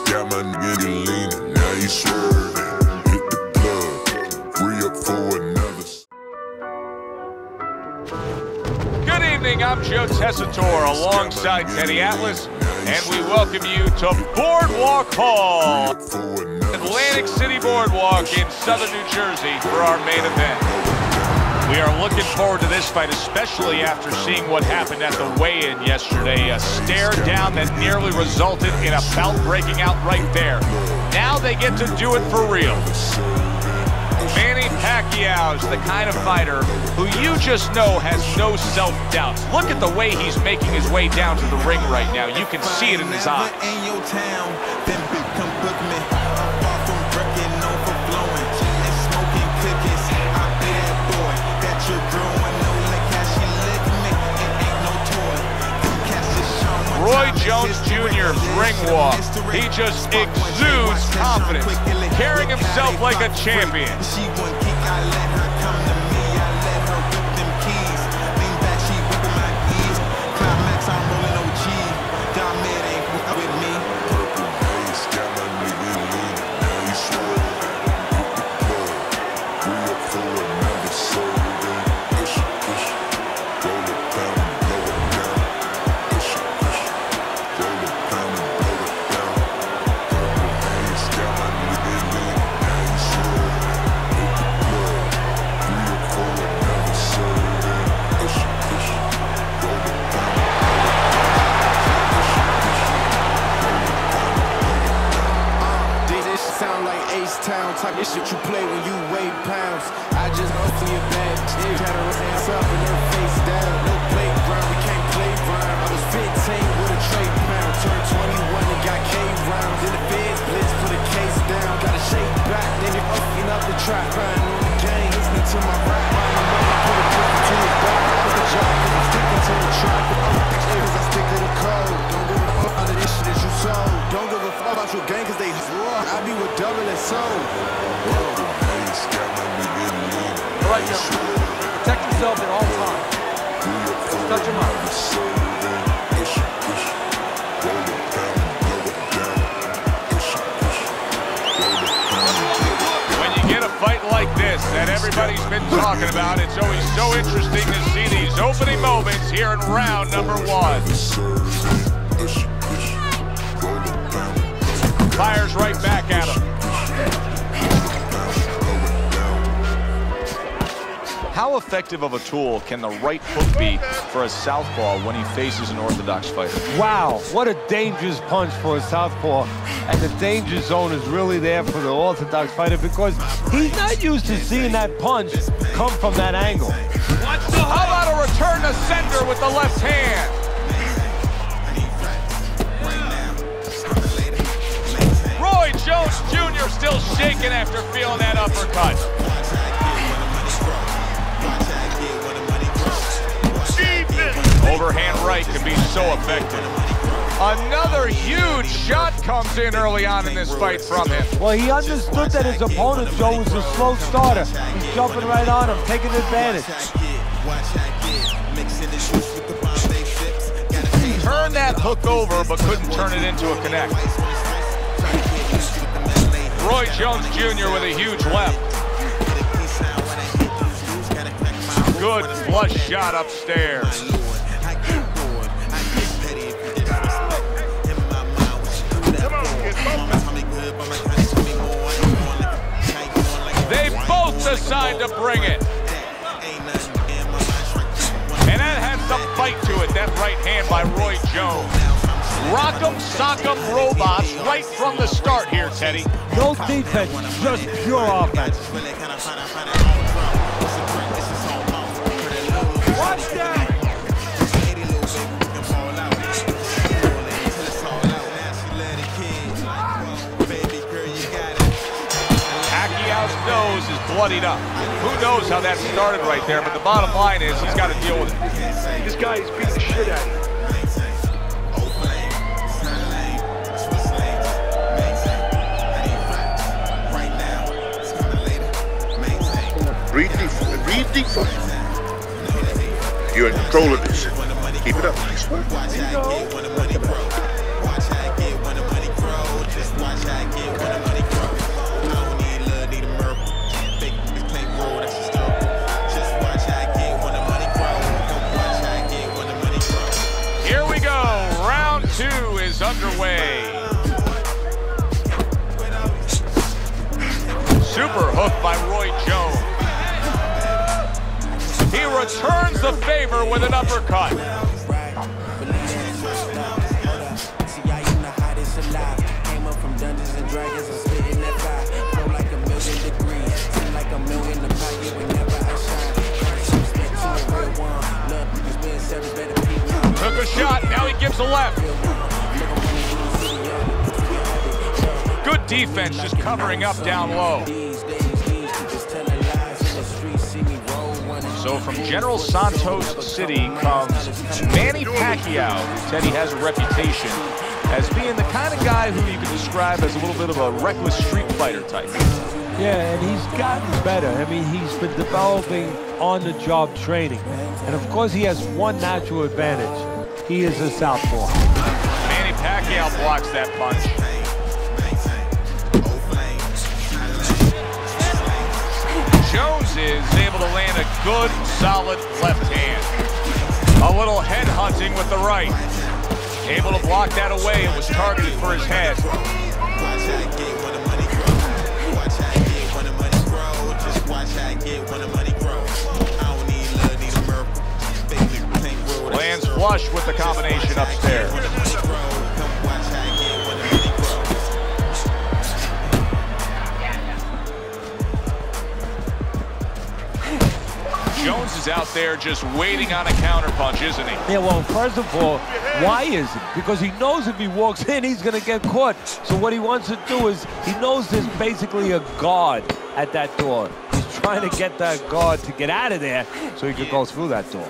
got my nigga leaning, now you swerving. Hit the plug, re-up for another. Good evening, I'm Joe Tessitore alongside Teddy Atlas, and we welcome you to Boardwalk Hall, Atlantic City Boardwalk in southern New Jersey for our main event. We are looking forward to this fight, especially after seeing what happened at the weigh-in yesterday. A stare down that nearly resulted in a bout breaking out right there. Now they get to do it for real. Manny Pacquiao is the kind of fighter who you just know has no self-doubts. Look at the way he's making his way down to the ring right now. You can see it in his eyes. Roy Jones Jr.'s ring walk. He just exudes confidence, carrying himself like a champion. Type of shit you play when you weigh pounds. I just go for your bad chick. Had her hands up and her face down. No playground, we can't play round. I was 15 with a trade pound. Turned 21 and got K rounds. In the feds blitz, put a case down. Got a shake back, then you're fucking up the trap. Crying on the game, listening to my rap. Put a pistol to his back. What's the job? Cause I'm sticking to the track. Cause I stick to the code. Don't give a fuck out of this shit that you sold. Don't give a fuck about your gang cause they raw. I be with double and soul. All right, Joe. Protect yourself at all times. Just touch him up. When you get a fight like this that everybody's been talking about, it's always so interesting to see these opening moments here in round number one. Fires right back at him. How effective of a tool can the right hook be for a southpaw when he faces an orthodox fighter? Wow, what a dangerous punch for a southpaw. And the danger zone is really there for the orthodox fighter because he's not used to seeing that punch come from that angle. How about a return to sender with the left hand? Roy Jones Jr. still shaking after feeling that uppercut. Overhand right can be so effective. Another huge shot comes in early on in this fight from him. Well, he understood that his opponent, Joe, was a slow starter. He's jumping right on him, taking advantage. Turned that hook over, but couldn't turn it into a connect. Roy Jones Jr. with a huge left. Good flush shot upstairs. They both decide to bring it. And that has some bite to it, that right hand by Roy Jones. Rock'em, sock'em robots right from the start here, Teddy. No defense, just pure offense. Watch that! Pacquiao's nose is bloodied up. Who knows how that started right there, but the bottom line is he's got to deal with it. This guy is beating the shit out of you. Breathe deep. You're in control of this. Keep it up. Nice work. underway. Super hook by Roy Jones. He returns the favor with an uppercut. Took a shot, now he gives a left. Good defense, just covering up down low. So from General Santos City comes Manny Pacquiao. Teddy has a reputation as being the kind of guy who you can describe as a little bit of a reckless street fighter type. Yeah, and he's gotten better. I mean, he's been developing on-the-job training. And of course, he has one natural advantage. He is a southpaw. Manny Pacquiao blocks that punch. Jones is able to land a good, solid left hand. A little head hunting with the right. Able to block that away. It was targeted for his head. Lands flush with the combination upstairs. Jones is out there just waiting on a counterpunch, isn't he? Yeah, well, first of all, why is it? Because he knows if he walks in, he's going to get caught. So what he wants to do is, he knows there's basically a guard at that door. He's trying to get that guard to get out of there so he could go through that door.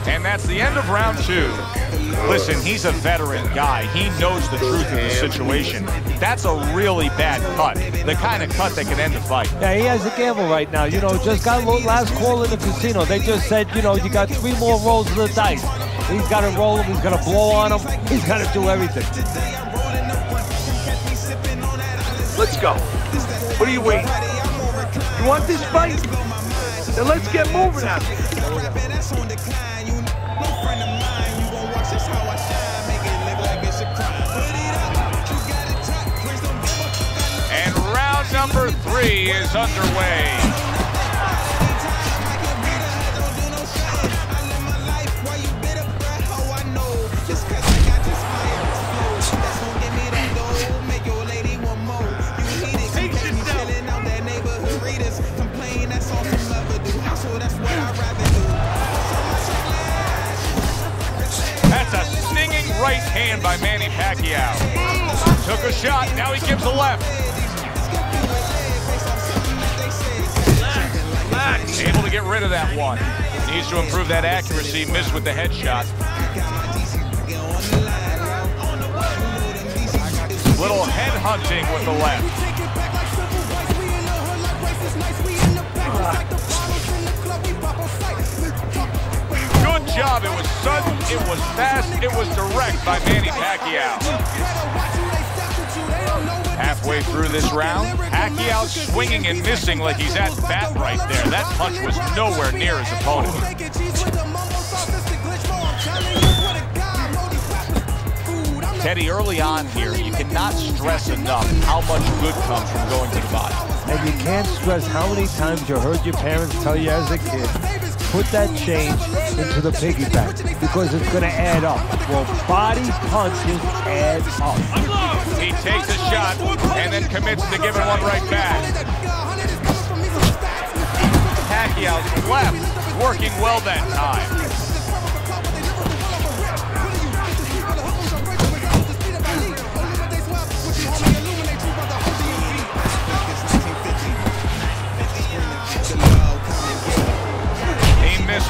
And that's the end of round 2. Listen, he's a veteran guy. He knows the truth of the situation. That's a really bad cut. The kind of cut that can end the fight. Yeah, he has a gamble right now. You know, just got last call in the casino. They just said, you know, you got 3 more rolls of the dice. He's got to roll them. He's got to blow on them. He's got to do everything. Let's go. What are you waiting? You want this fight? Then let's get moving on it. And round number 3 is underway. That's a stinging right hand by Manny Pacquiao. Took a shot, now he gives a left. Able to get rid of that one. Needs to improve that accuracy, missed with the headshot. Little head hunting with the left. Good job. It was sudden, it was fast, it was direct by Manny Pacquiao. Halfway through this round, Pacquiao swinging and missing like he's at bat right there. That punch was nowhere near his opponent. Teddy, early on here, you cannot stress enough how much good comes from going to the body. And you can't stress how many times you heard your parents tell you as a kid, put that change into the piggy bank because it's going to add up. Well, body punches add up. He takes a shot and then commits to giving one right back. Pacquiao's left working well that time.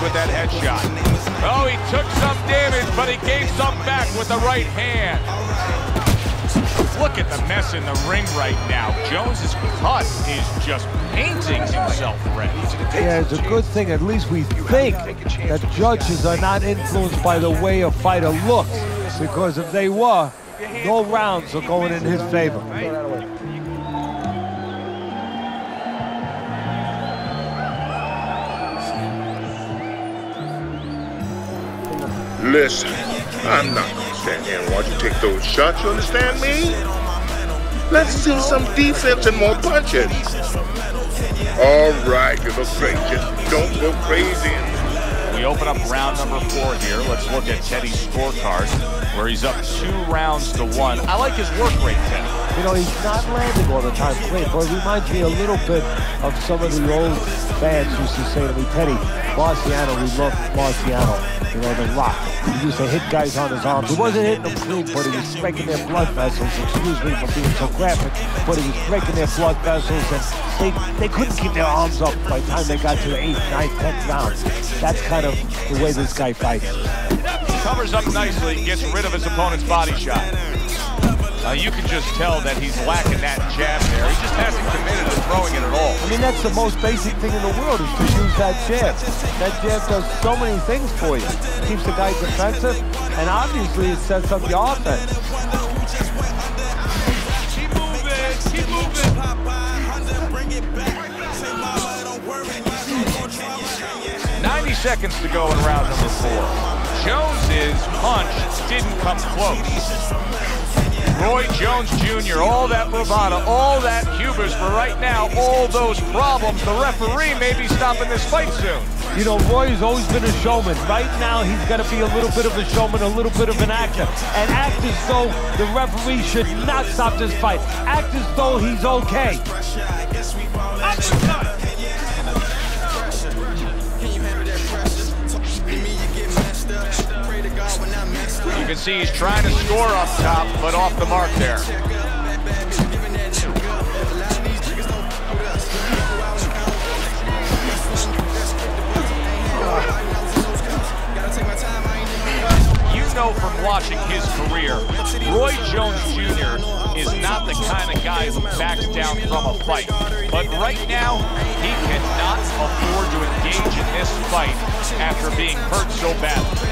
With that headshot. Oh, he took some damage, but he gave some back with the right hand. Look at the mess in the ring right now. Jones's cut is just painting himself red. Yeah, it's a good thing. At least we think that judges are not influenced by the way a fighter looks, because if they were, no rounds are going in his favor. Listen, I'm not gonna stand here and watch you take those shots, you understand me? Let's see some defense and more punching. All right, you look great, just don't go crazy. We open up round number 4 here. Let's look at Teddy's scorecard, where he's up 2 rounds to 1. I like his work rate, Ted. You know, he's not landing all the time clean, but it reminds me a little bit of some of the old fans used to say to me, Teddy, Marciano, we love Marciano. You know, the Rock. He used to hit guys on his arms. He wasn't hitting them clean, but he was breaking their blood vessels. Excuse me for being so graphic, but he was breaking their blood vessels, and they couldn't keep their arms up by the time they got to the 8th, 9th, 10th round. That's kind of the way this guy fights. He covers up nicely, gets rid of his opponent's body shot. You can just tell that he's lacking that jab there. He just hasn't committed to throwing it at all. I mean, that's the most basic thing in the world, is to use that jab. That jab does so many things for you. It keeps the guy defensive, and obviously it sets up your offense. Keep moving, keep moving. 90 seconds to go in round number 4. Jones's punch didn't come close. Roy Jones Jr., all that bravado, all that hubris, but right now, all those problems, the referee may be stopping this fight soon. You know, Roy has always been a showman. Right now, he's got to be a little bit of a showman, a little bit of an actor. And act as though the referee should not stop this fight. Act as though he's okay. You can see he's trying to score up top, but off the mark there. You know from watching his career, Roy Jones Jr. is not the kind of guy who backs down from a fight. But right now, he cannot afford to engage in this fight after being hurt so badly.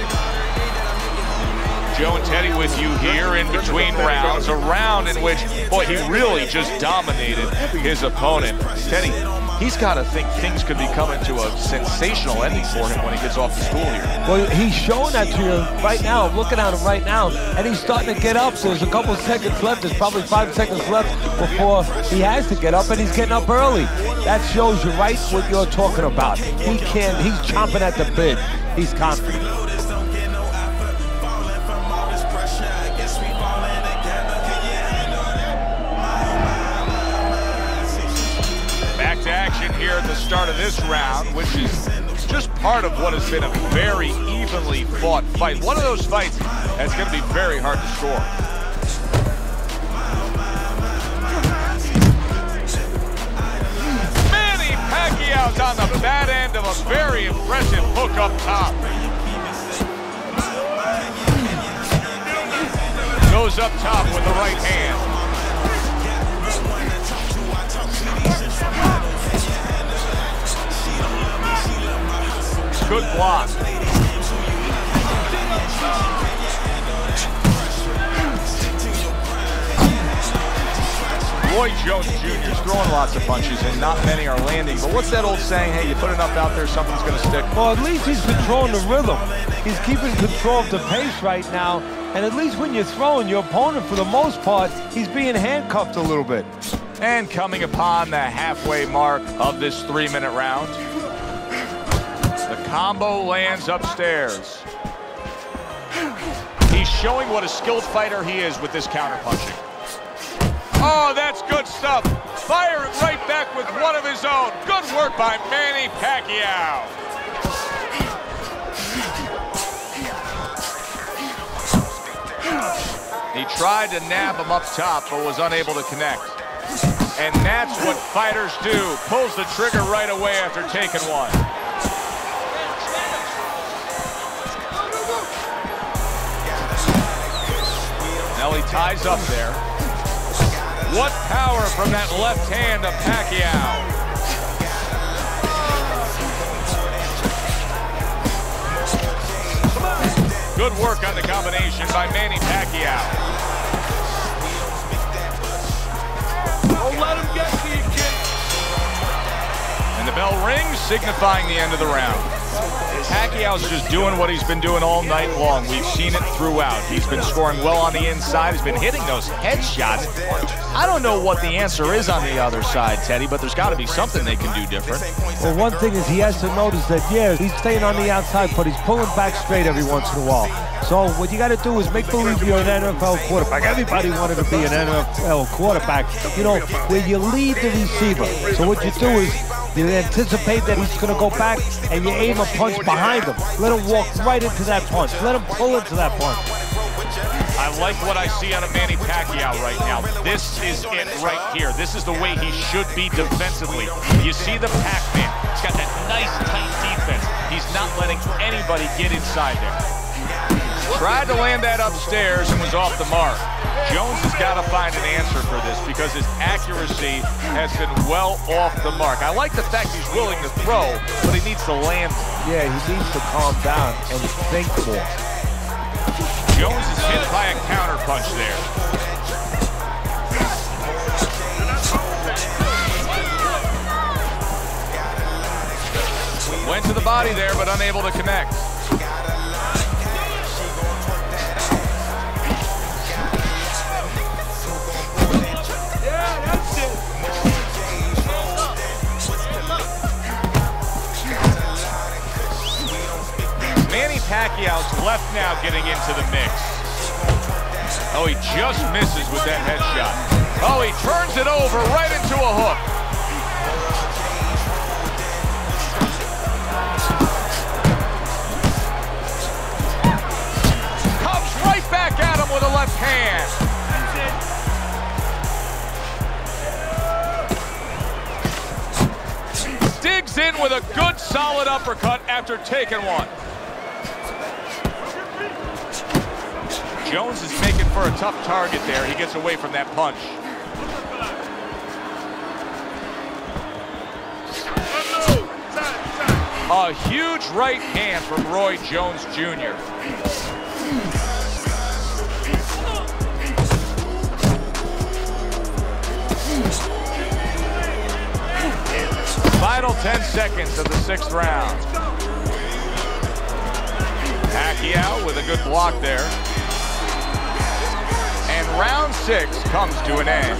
Joe and Teddy with you here in between rounds, a round in which, boy, he really just dominated his opponent. Teddy, he's got to think things could be coming to a sensational ending for him when he gets off the stool here. Well, he's showing that to you right now. I'm looking at him right now, and he's starting to get up. So there's a couple seconds left. There's probably 5 seconds left before he has to get up, and he's getting up early. That shows you right what you're talking about. He's chomping at the bit. He's confident. Here at the start of this round, which is just part of what has been a very evenly fought fight. One of those fights that's going to be very hard to score. Manny Pacquiao's on the bad end of a very impressive hook up top. Goes up top with the right hand. Good block. Roy Jones Jr. is throwing lots of punches and not many are landing. But what's that old saying? Hey, you put enough out there, something's going to stick. Well, at least he's controlling the rhythm. He's keeping control of the pace right now. And at least when you're throwing, your opponent, for the most part, he's being handcuffed a little bit. And coming upon the halfway mark of this 3-minute round. The combo lands upstairs. He's showing what a skilled fighter he is with this counterpunching. Oh, that's good stuff. Firing right back with one of his own. Good work by Manny Pacquiao. He tried to nab him up top, but was unable to connect. And that's what fighters do. Pulls the trigger right away after taking one. Now he ties up there. What power from that left hand of Pacquiao. Good work on the combination by Manny Pacquiao. Don't let him get to you, kid. And the bell rings, signifying the end of the round. Pacquiao's just doing what he's been doing all night long. We've seen it throughout. He's been scoring well on the inside. He's been hitting those headshots. I don't know what the answer is on the other side, Teddy, but there's got to be something they can do different. Well, one thing is he has to notice that, yeah, he's staying on the outside, but he's pulling back straight every once in a while. So what you got to do is make believe you're an NFL quarterback. Everybody wanted to be an NFL quarterback, you know, where you lead the receiver. So what you do is you anticipate that he's going to go back and you aim a punch behind him. Let him walk right into that punch. Let him pull into that punch. I like what I see out of Manny Pacquiao right now. This is it right here. This is the way he should be defensively. You see the Pac-Man. He's got that nice, tight defense. He's not letting anybody get inside there. Tried to land that upstairs and was off the mark. Jones has got to find an answer for this because his accuracy has been well off the mark. I like the fact he's willing to throw, but he needs to land. Yeah, he needs to calm down and think more. Jones is hit by a counter punch there. Went to the body there, but unable to connect. Manny Pacquiao's left now getting into the mix. Oh, he just misses with that headshot. Oh, he turns it over right into a hook. Comes right back at him with a left hand. Digs in with a good solid uppercut after taking one. Jones is making for a tough target there. He gets away from that punch. A huge right hand from Roy Jones Jr. Final 10 seconds of the 6th round. Pacquiao with a good block there. And round 6 comes to an end.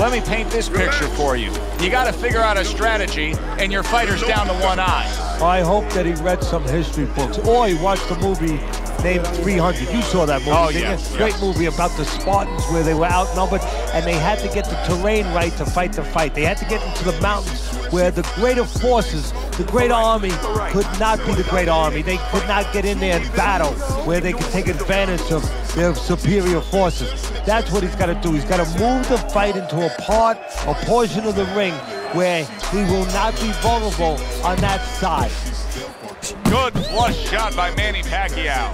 Let me paint this picture for you. You got to figure out a strategy, and your fighter's down to one eye. I hope that he read some history books, or he watched a movie named 300. You saw that movie, oh, didn't yes, you? Great movie about the Spartans where they were outnumbered, and they had to get the terrain right to fight the fight. They had to get into the mountains where the greater forces, the great army, could not be the great army. They could not get in there and battle where they could take advantage of their superior forces. That's what he's got to do. He's got to move the fight into a portion of the ring where he will not be vulnerable on that side. Good flush shot by Manny Pacquiao.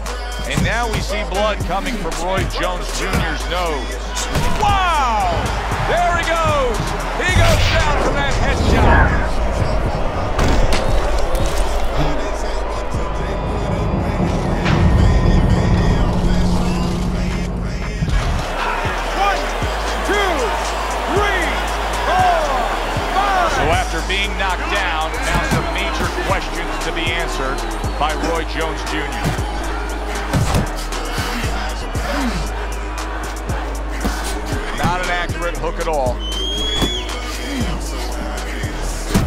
And now we see blood coming from Roy Jones Jr.'s nose. Wow! There he goes! He goes down from that headshot. After being knocked down, now some major questions to be answered by Roy Jones Jr. Not an accurate hook at all.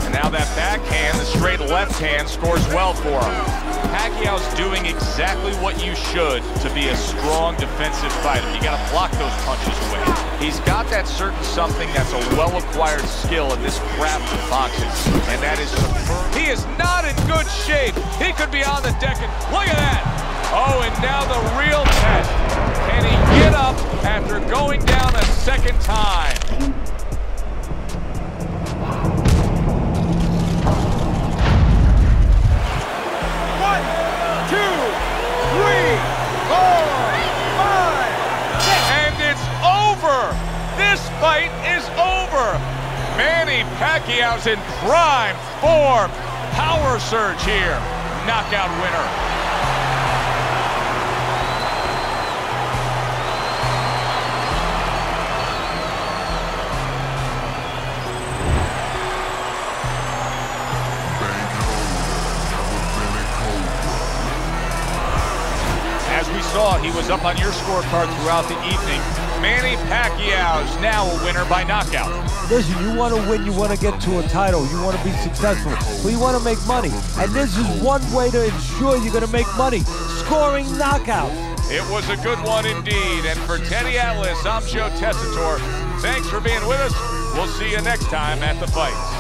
And now that backhand, the straight left hand, scores well for him. Pacquiao's doing exactly what you should to be a strong defensive fighter. You got to block those punches away. He's got that certain something that's a well-acquired skill in this craft of boxing, and that is superb. He is not in good shape. He could be on the deck, and look at that. Oh, and now the real test. Can he get up after going down a second time? This fight is over. Manny Pacquiao's in prime form. Power surge here. Knockout winner. Never been a cold saw, he was up on your scorecard throughout the evening. Manny Pacquiao is now a winner by knockout. Listen, you want to win, you want to get to a title, you want to be successful, but you want to make money. And this is one way to ensure you're going to make money, scoring knockouts. It was a good one indeed. And for Teddy Atlas, I'm Joe Tessitore. Thanks for being with us. We'll see you next time at the fights.